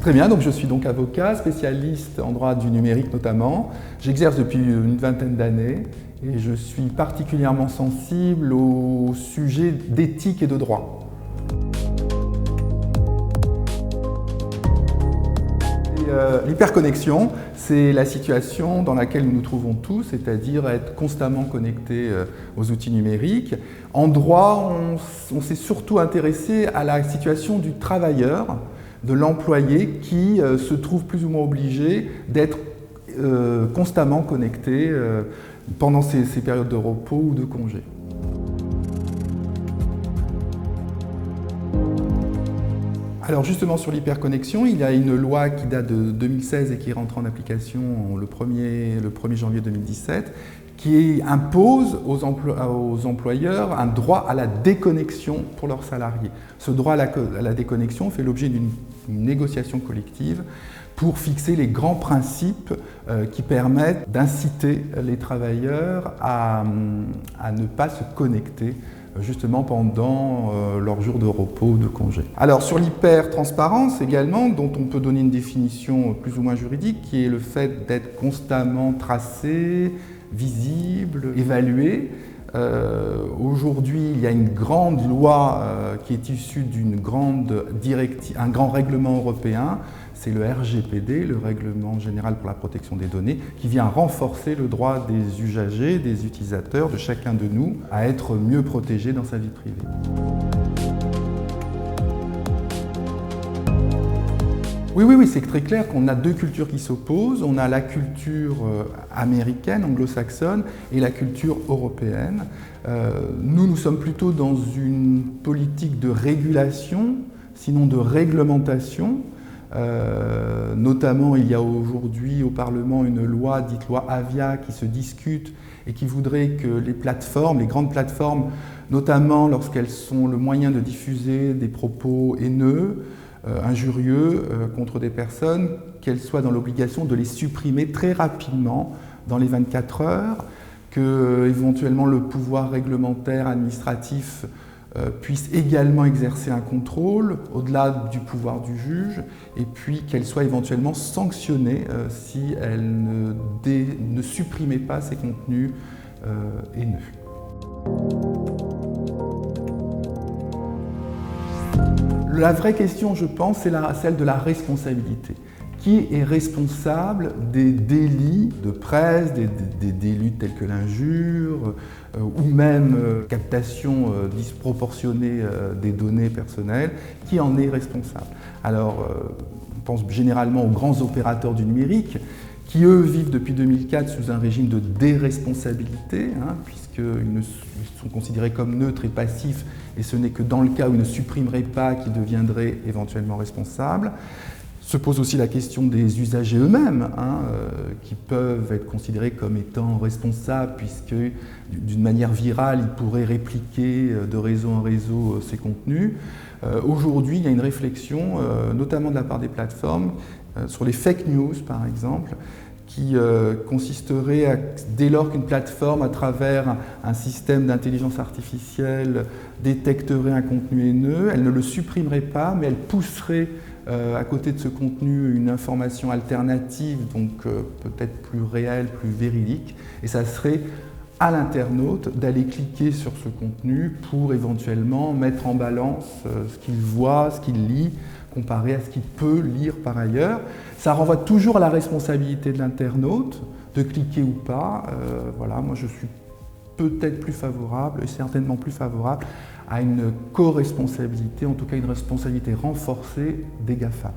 Très bien, donc je suis donc avocat, spécialiste en droit du numérique notamment. J'exerce depuis une vingtaine d'années et je suis particulièrement sensible aux sujets d'éthique et de droit. L'hyperconnexion, c'est la situation dans laquelle nous nous trouvons tous, c'est-à-dire être constamment connectés aux outils numériques. En droit, on s'est surtout intéressé à la situation du travailleur, de l'employé qui se trouve plus ou moins obligé d'être constamment connecté pendant ces périodes de repos ou de congé. Alors justement sur l'hyperconnexion, il y a une loi qui date de 2016 et qui est rentrée en application le 1er janvier 2017, qui impose aux employeurs un droit à la déconnexion pour leurs salariés. Ce droit à la déconnexion fait l'objet d'une négociation collective pour fixer les grands principes qui permettent d'inciter les travailleurs à ne pas se connecter justement pendant leurs jours de repos ou de congé. Alors sur l'hypertransparence également, dont on peut donner une définition plus ou moins juridique, qui est le fait d'être constamment tracé, visible, évalué. Aujourd'hui, il y a une grande loi qui est issue d'un grand règlement européen, c'est le RGPD, le Règlement général pour la protection des données, qui vient renforcer le droit des usagers, des utilisateurs, de chacun de nous, à être mieux protégés dans sa vie privée. Oui, c'est très clair qu'on a deux cultures qui s'opposent. On a la culture américaine, anglo-saxonne, et la culture européenne. Nous sommes plutôt dans une politique de régulation, sinon de réglementation. Notamment, il y a aujourd'hui au Parlement une loi, dite loi Avia, qui se discute et qui voudrait que les grandes plateformes, notamment lorsqu'elles sont le moyen de diffuser des propos haineux, injurieux contre des personnes, qu'elles soient dans l'obligation de les supprimer très rapidement, dans les 24 heures, que éventuellement le pouvoir réglementaire administratif puisse également exercer un contrôle au-delà du pouvoir du juge, et puis qu'elle soit éventuellement sanctionnée si elle ne supprimait pas ces contenus haineux. La vraie question, je pense, c'est celle de la responsabilité. Qui est responsable des délits de presse, des délits tels que l'injure, ou même captation disproportionnée des données personnelles? Qui en est responsable? Alors, on pense généralement aux grands opérateurs du numérique, qui eux vivent depuis 2004 sous un régime de déresponsabilité, puisqu'ils sont considérés comme neutres et passifs, et ce n'est que dans le cas où ils ne supprimeraient pas qu'ils deviendraient éventuellement responsables. Se pose aussi la question des usagers eux-mêmes, qui peuvent être considérés comme étant responsables, puisque d'une manière virale, ils pourraient répliquer de réseau en réseau ces contenus. Aujourd'hui, il y a une réflexion, notamment de la part des plateformes, sur les fake news par exemple, qui consisterait à, dès lors qu'une plateforme, à travers un système d'intelligence artificielle, détecterait un contenu haineux, elle ne le supprimerait pas, mais elle pousserait à côté de ce contenu une information alternative, donc peut-être plus réelle, plus véridique, et ça serait à l'internaute d'aller cliquer sur ce contenu pour éventuellement mettre en balance ce qu'il voit, ce qu'il lit, comparé à ce qu'il peut lire par ailleurs. Ça renvoie toujours à la responsabilité de l'internaute, de cliquer ou pas. Voilà, moi je suis peut-être plus favorable, et certainement plus favorable, à une co-responsabilité, en tout cas une responsabilité renforcée des GAFAM.